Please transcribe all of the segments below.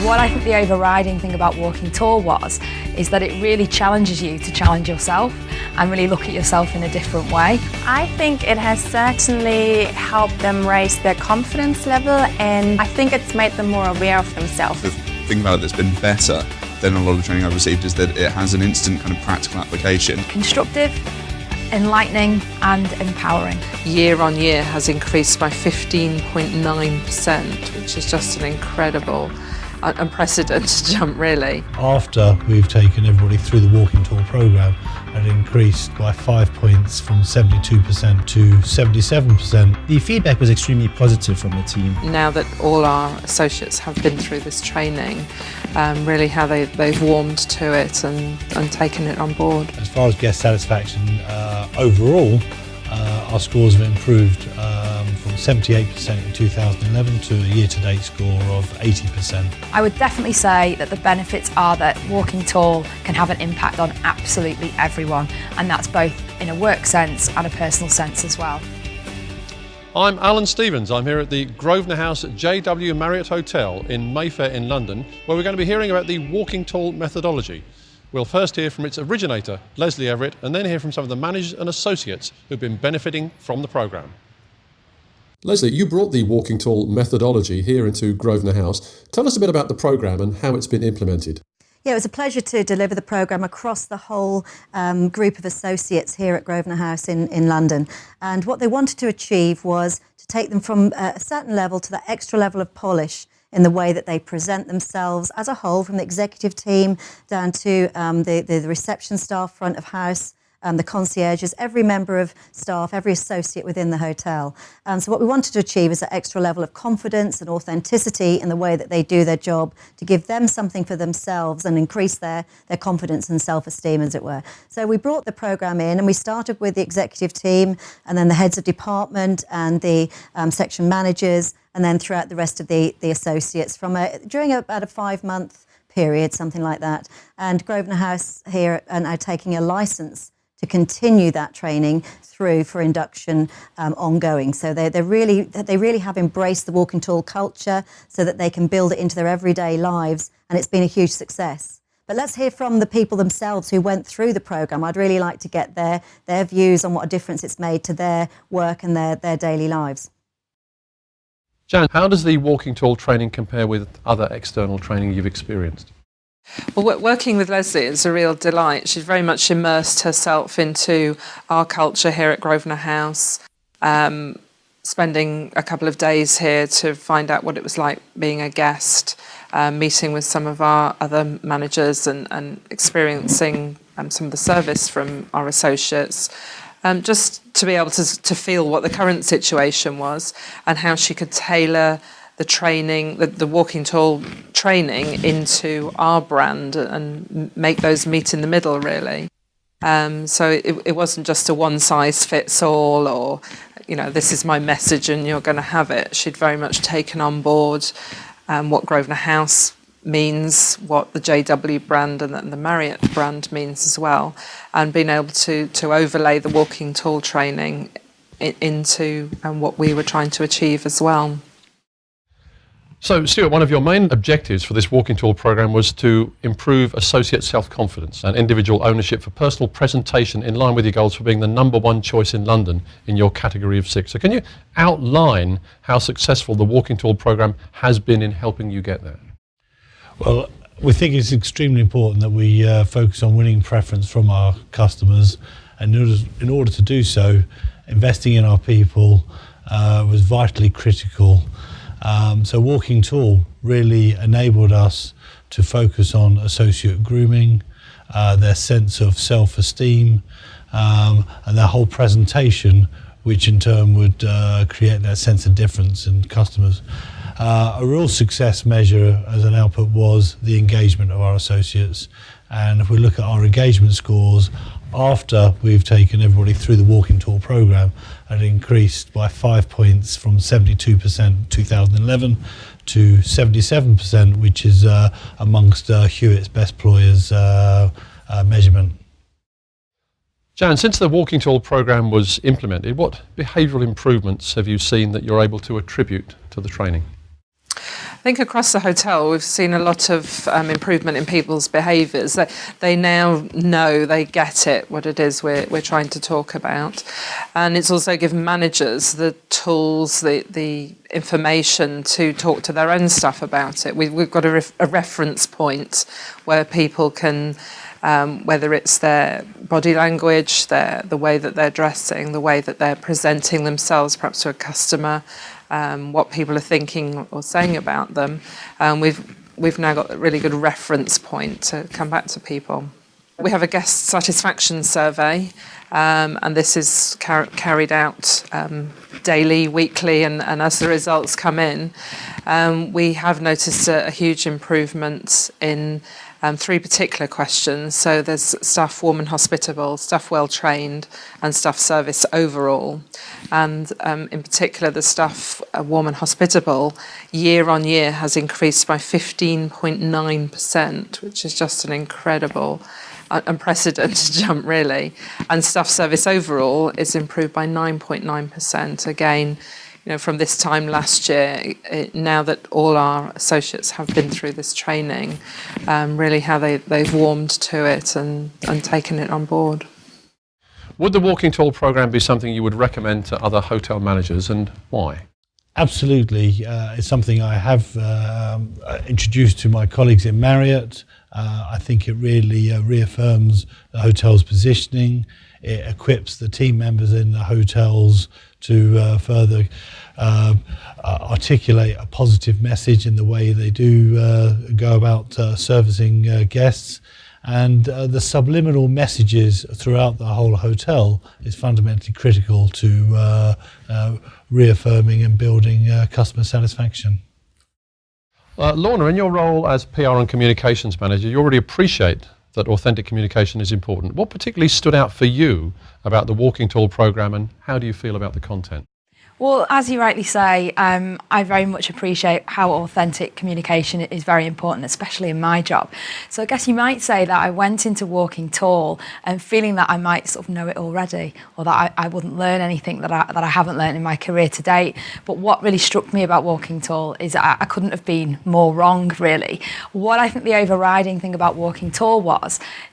What I think the overriding thing about Walking Tall is that it really challenges you to challenge yourself and really look at yourself in a different way. I think it has certainly helped them raise their confidence level, and I think it's made them more aware of themselves. The thing about it that's been better than a lot of the training I've received is that it has an instant kind of practical application. Constructive, enlightening and empowering. Year on year has increased by 15.9%, which is just an incredible, unprecedented jump really. After we've taken everybody through the Walking Tall programme, it increased by 5 points from 72% to 77%. The feedback was extremely positive from the team. Now that all our associates have been through this training, really how they've warmed to it and taken it on board. As far as guest satisfaction, overall, our scores have improved from 78% in 2011 to a year-to-date score of 80%. I would definitely say that the benefits are that Walking Tall can have an impact on absolutely everyone, and that's both in a work sense and a personal sense as well. I'm Alan Stevens. I'm here at the Grosvenor House at JW Marriott Hotel in Mayfair in London, where we're going to be hearing about the Walking Tall methodology. We'll first hear from its originator, Leslie Everett, and then hear from some of the managers and associates who've been benefiting from the programme. Leslie, you brought the Walking Tall methodology here into Grosvenor House. Tell us a bit about the programme and how it's been implemented. Yeah, it was a pleasure to deliver the programme across the whole group of associates here at Grosvenor House in London. And what they wanted to achieve was to take them from a certain level to that extra level of polish in the way that they present themselves as a whole, from the executive team down to the reception staff, front of house, the concierges, every member of staff, every associate within the hotel. So what we wanted to achieve is that extra level of confidence and authenticity in the way that they do their job, to give them something for themselves and increase their confidence and self-esteem, as it were. So we brought the programme in and we started with the executive team and then the heads of department and the section managers, and then throughout the rest of the associates during about a 5-month period, something like that. And Grosvenor House here are taking a licence to continue that training through for induction ongoing. So they really have embraced the Walking Tall culture so that they can build it into their everyday lives, and it's been a huge success. But let's hear from the people themselves who went through the programme. I'd really like to get their views on what a difference it's made to their work and their daily lives. Jan, how does the Walking Tall training compare with other external training you've experienced? Well, working with Leslie is a real delight. She's very much immersed herself into our culture here at Grosvenor House, spending a couple of days here to find out what it was like being a guest, meeting with some of our other managers and experiencing some of the service from our associates, just to be able to feel what the current situation was and how she could tailor the training, the Walking Tall training into our brand and make those meet in the middle, really. So it wasn't just a one-size-fits-all or, this is my message and you're going to have it. She'd very much taken on board what Grosvenor House means, what the JW brand and the Marriott brand means as well, and being able to overlay the Walking Tall training into what we were trying to achieve as well. So, Stuart, one of your main objectives for this Walking Tall programme was to improve associate self-confidence and individual ownership for personal presentation in line with your goals for being the #1 choice in London in your category of 6. So can you outline how successful the Walking Tall programme has been in helping you get there? Well, we think it's extremely important that we focus on winning preference from our customers, and in order to do so, investing in our people was vitally critical. So Walking Tall really enabled us to focus on associate grooming, their sense of self-esteem, and their whole presentation, which in turn would create that sense of difference in customers. A real success measure as an output was the engagement of our associates. And if we look at our engagement scores, after we've taken everybody through the Walking Tall programme, it increased by 5 points from 72% in 2011 to 77%, which is amongst Hewitt's best employers measurement. Jan, since the Walking Tall programme was implemented, what behavioural improvements have you seen that you're able to attribute to the training? think across the hotel we've seen a lot of improvement in people's behaviours. They now know, they get it, what it is we're trying to talk about. And it's also given managers the tools, the information to talk to their own staff about it. We've got a reference point where people can, whether it's their body language, the way that they're dressing, the way that they're presenting themselves perhaps to a customer, what people are thinking or saying about them. We've now got a really good reference point to come back to people. We have a guest satisfaction survey, and this is carried out daily, weekly, and as the results come in, we have noticed a huge improvement in 3 particular questions. So there's staff warm and hospitable, staff well trained, and staff service overall. And in particular, the staff warm and hospitable year on year has increased by 15.9%, which is just an incredible, unprecedented jump, really. And staff service overall is improved by 9.9%. Again, from this time last year, now that all our associates have been through this training, really how they've warmed to it and taken it on board. Would the Walking Tall programme be something you would recommend to other hotel managers, and why? Absolutely. It's something I have introduced to my colleagues in Marriott. I think it really reaffirms the hotel's positioning. It equips the team members in the hotels to further articulate a positive message in the way they do go about servicing guests. And the subliminal messages throughout the whole hotel is fundamentally critical to reaffirming and building customer satisfaction. Lorna, in your role as PR and communications manager, you already appreciate that authentic communication is important. What particularly stood out for you about the Walking Tall programme, and how do you feel about the content? Well, as you rightly say, I very much appreciate how authentic communication is very important, especially in my job. So I guess you might say that I went into Walking Tall and feeling that I might sort of know it already, or that I wouldn't learn anything that I haven't learned in my career to date. But what really struck me about Walking Tall is that I couldn't have been more wrong, really. What I think the overriding thing about Walking Tall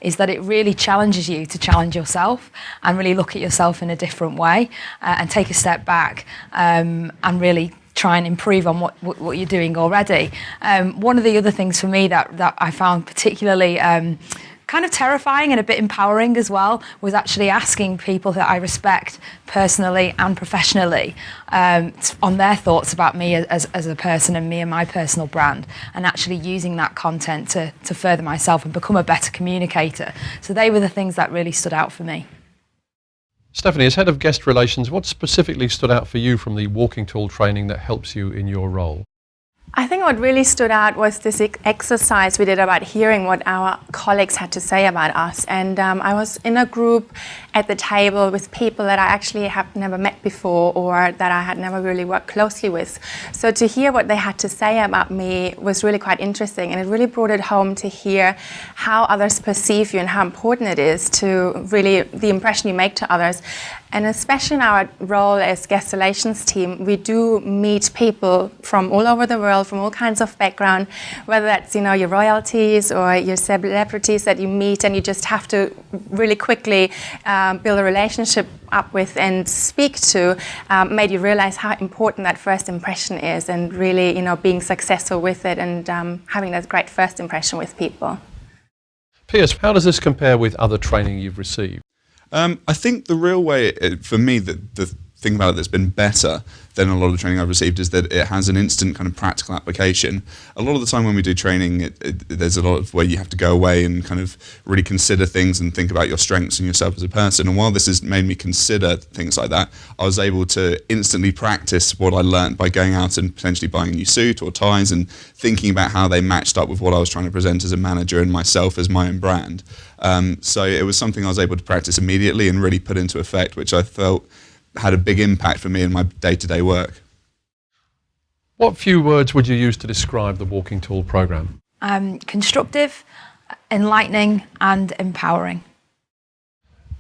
is that it really challenges you to challenge yourself and really look at yourself in a different way and take a step back. And really try and improve on what you're doing already. One of the other things for me that I found particularly kind of terrifying and a bit empowering as well was actually asking people that I respect personally and professionally on their thoughts about me as a person and me and my personal brand, and actually using that content to further myself and become a better communicator. So they were the things that really stood out for me. Stephanie, as Head of Guest Relations, what specifically stood out for you from the Walking Tall training that helps you in your role? I think what really stood out was this exercise we did about hearing what our colleagues had to say about us. And I was in a group at the table with people that I actually have never met before, or that I had never really worked closely with. So to hear what they had to say about me was really quite interesting, and it really brought it home to hear how others perceive you and how important it is to really the impression you make to others. And especially in our role as guest relations team, we do meet people from all over the world, from all kinds of background, whether that's your royalties or your celebrities that you meet, and you just have to really quickly build a relationship up with and speak to, made you realize how important that first impression is, and really being successful with it and having that great first impression with people. Piers, how does this compare with other training you've received? I think the real way, for me, the thing about it that's been better than a lot of the training I've received is that it has an instant kind of practical application. A lot of the time when we do training, there's a lot of where you have to go away and kind of really consider things and think about your strengths and yourself as a person. And while this has made me consider things like that, I was able to instantly practice what I learned by going out and potentially buying a new suit or ties and thinking about how they matched up with what I was trying to present as a manager and myself as my own brand. So it was something I was able to practice immediately and really put into effect, which I felt had a big impact for me in my day-to-day work. What few words would you use to describe the Walking Tall programme? Constructive, enlightening and empowering.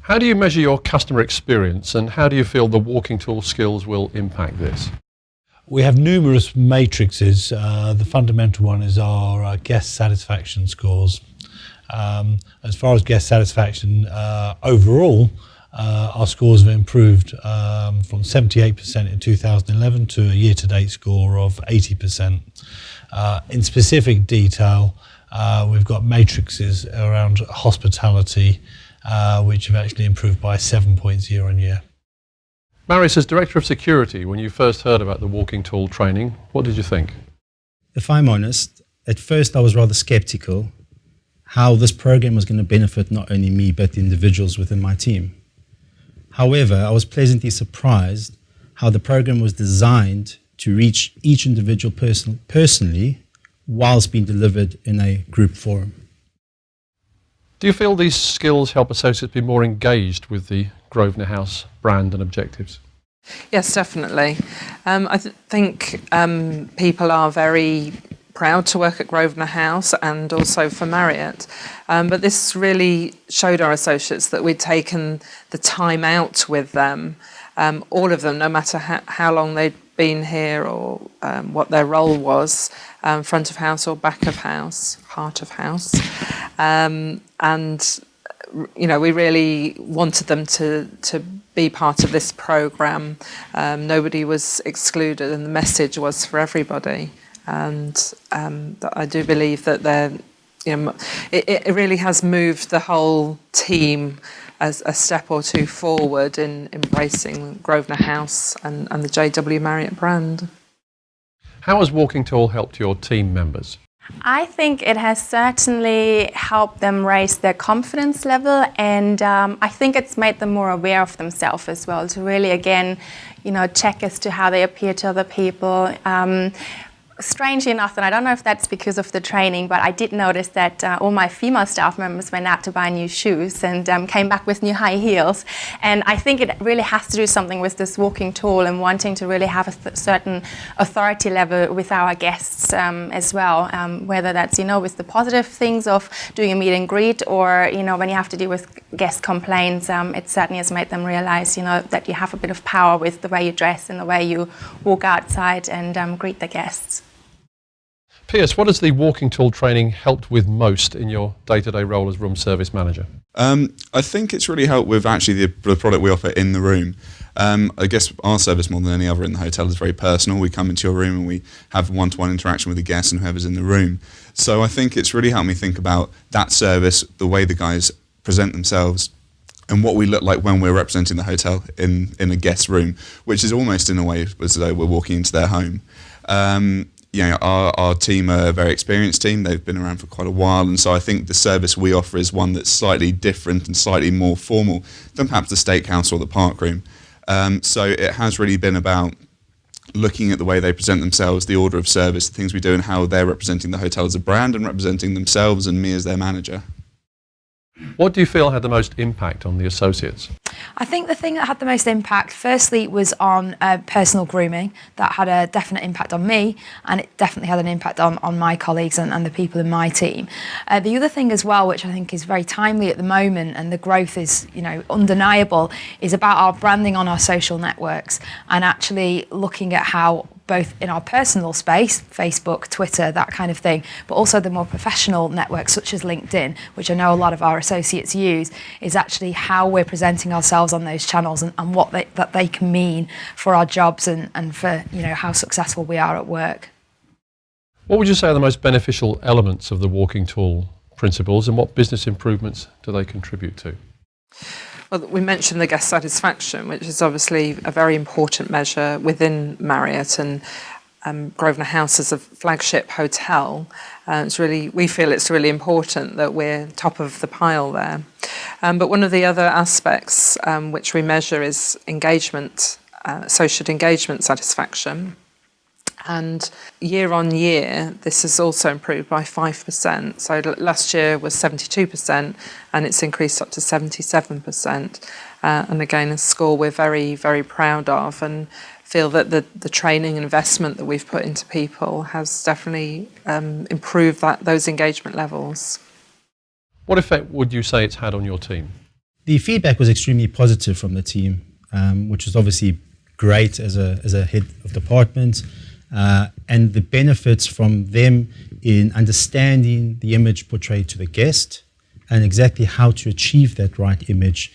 How do you measure your customer experience, and how do you feel the Walking Tall skills will impact this? We have numerous matrices. The fundamental one is our guest satisfaction scores. As far as guest satisfaction, overall, our scores have improved from 78% in 2011 to a year-to-date score of 80%. In specific detail, we've got matrices around hospitality, which have actually improved by 7 points year on year. Marius, as Director of Security, when you first heard about the walking tall training, what did you think? If I'm honest, at first I was rather skeptical how this program was going to benefit not only me but the individuals within my team. However, I was pleasantly surprised how the program was designed to reach each individual personally whilst being delivered in a group forum. Do you feel these skills help associates be more engaged with the Grosvenor House brand and objectives? Yes, definitely. I think people are very proud to work at Grosvenor House and also for Marriott. But this really showed our associates that we'd taken the time out with them, all of them, no matter how long they'd been here or what their role was, front of house or back of house, heart of house. And, you know, we really wanted them to be part of this programme. Nobody was excluded and the message was for everybody. And I do believe that it really has moved the whole team as a step or two forward in embracing Grosvenor House and the JW Marriott brand. How has Walking Tall helped your team members? I think it has certainly helped them raise their confidence level, and I think it's made them more aware of themselves as well, to really, again, check as to how they appear to other people. Strangely enough, and I don't know if that's because of the training, but I did notice that all my female staff members went out to buy new shoes and came back with new high heels. And I think it really has to do something with this walking tall and wanting to really have a certain authority level with our guests as well, whether that's, with the positive things of doing a meet and greet or, when you have to deal with guest complaints, it certainly has made them realize, that you have a bit of power with the way you dress and the way you walk outside and greet the guests. Piers, what has the walking tall training helped with most in your day-to-day role as room service manager? I think it's really helped with actually the product we offer in the room. I guess our service, more than any other in the hotel, is very personal. We come into your room and we have one-to-one interaction with the guests and whoever's in the room. So I think it's really helped me think about that service, the way the guys present themselves, and what we look like when we're representing the hotel in a guest room, which is almost in a way as though we're walking into their home. Our team are a very experienced team. They've been around for quite a while, and so I think the service we offer is one that's slightly different and slightly more formal than perhaps the steakhouse or the park room. So it has really been about looking at the way they present themselves, the order of service, the things we do, and how they're representing the hotel as a brand and representing themselves and me as their manager. What do you feel had the most impact on the associates? I think the thing that had the most impact, firstly, was on personal grooming. That had a definite impact on me, and it definitely had an impact on my colleagues and the people in my team. The other thing as well, which I think is very timely at the moment, and the growth is, undeniable, is about our branding on our social networks and actually looking at how both in our personal space, Facebook, Twitter, that kind of thing, but also the more professional networks such as LinkedIn, which I know a lot of our associates use, is actually how we're presenting ourselves on those channels and what they can mean for our jobs and for how successful we are at work. What would you say are the most beneficial elements of the walking tall principles, and what business improvements do they contribute to? Well, we mentioned the guest satisfaction, which is obviously a very important measure within Marriott, and Grosvenor House as a flagship hotel. We feel it's really important that we're top of the pile there. But one of the other aspects which we measure is engagement, associate engagement satisfaction. And year on year, this has also improved by 5%. So last year was 72%, and it's increased up to 77%. And again, a score we're very, very proud of, and feel that the training and investment that we've put into people has definitely improved those engagement levels. What effect would you say it's had on your team? The feedback was extremely positive from the team, which was obviously great as a head of department. and the benefits from them in understanding the image portrayed to the guest and exactly how to achieve that right image.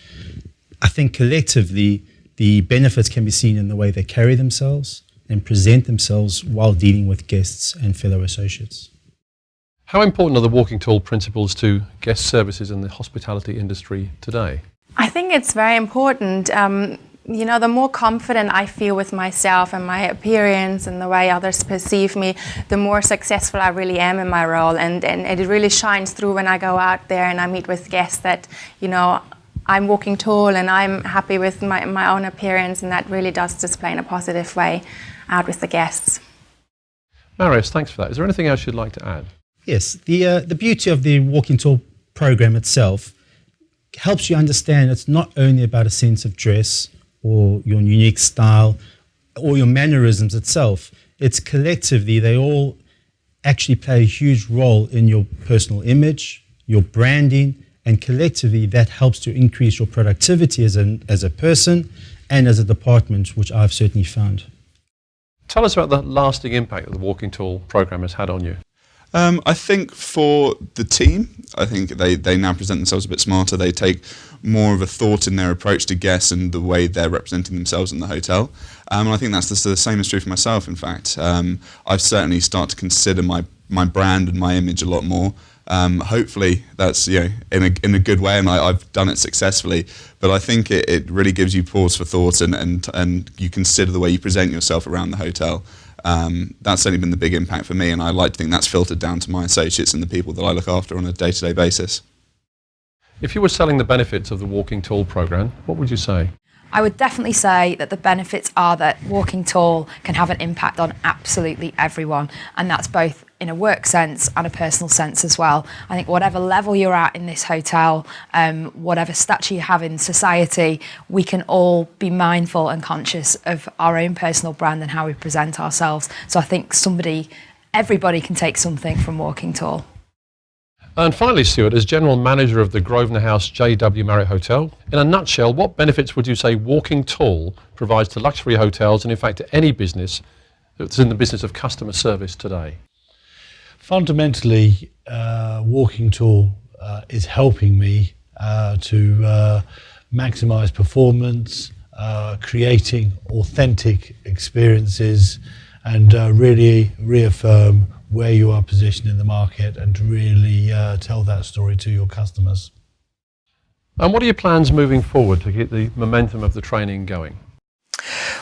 I think collectively the benefits can be seen in the way they carry themselves and present themselves while dealing with guests and fellow associates. How important are the walking tall principles to guest services in the hospitality industry today? I think it's very important. The more confident I feel with myself and my appearance and the way others perceive me, the more successful I really am in my role. And it really shines through when I go out there and I meet with guests that, I'm walking tall and I'm happy with my own appearance, and that really does display in a positive way out with the guests. Marius, thanks for that. Is there anything else you'd like to add? Yes, the beauty of the Walking Tall program itself helps you understand it's not only about a sense of dress or your unique style or your mannerisms itself. It's collectively, they all actually play a huge role in your personal image, your branding, and collectively that helps to increase your productivity as a person and as a department, which I've certainly found. Tell us about the lasting impact that the Walking Tall program has had on you. I think for the team, I think they now present themselves a bit smarter. They take more of a thought in their approach to guests and the way they're representing themselves in the hotel. And I think that's the same is true for myself, in fact. I've certainly started to consider my brand and my image a lot more. Hopefully that's in a good way, and I've done it successfully. But I think it really gives you pause for thought, and you consider the way you present yourself around the hotel. That's certainly been the big impact for me, and I like to think that's filtered down to my associates and the people that I look after on a day-to-day basis. If you were selling the benefits of the Walking Tall program, what would you say? I would definitely say that the benefits are that walking tall can have an impact on absolutely everyone, and that's both in a work sense and a personal sense as well. I think whatever level you're at in this hotel, whatever stature you have in society, we can all be mindful and conscious of our own personal brand and how we present ourselves. So I think everybody can take something from walking tall. And finally, Stuart, as General Manager of the Grosvenor House JW Marriott Hotel, in a nutshell, what benefits would you say Walking Tall provides to luxury hotels and in fact to any business that's in the business of customer service today? Fundamentally, Walking Tall is helping me to maximise performance, creating authentic experiences, and really reaffirm where you are positioned in the market and to really tell that story to your customers. And what are your plans moving forward to get the momentum of the training going?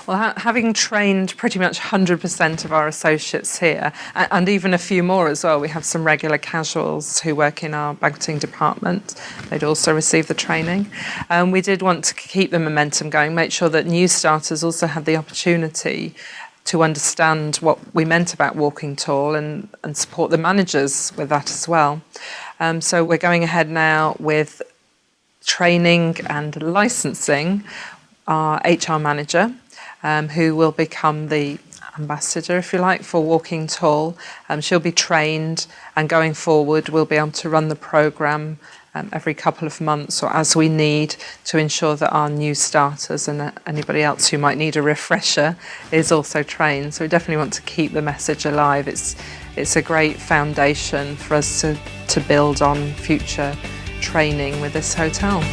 Well, having trained pretty much 100% of our associates here, and even a few more as well, we have some regular casuals who work in our banqueting department. They'd also receive the training. We did want to keep the momentum going, make sure that new starters also had the opportunity to understand what we meant about walking tall and support the managers with that as well. So we're going ahead now with training and licensing our HR manager, who will become the ambassador, if you like, for Walking Tall. She'll be trained, and going forward we'll be able to run the programme every couple of months or as we need to ensure that our new starters and anybody else who might need a refresher is also trained. So we definitely want to keep the message alive. It's a great foundation for us to build on future training with this hotel.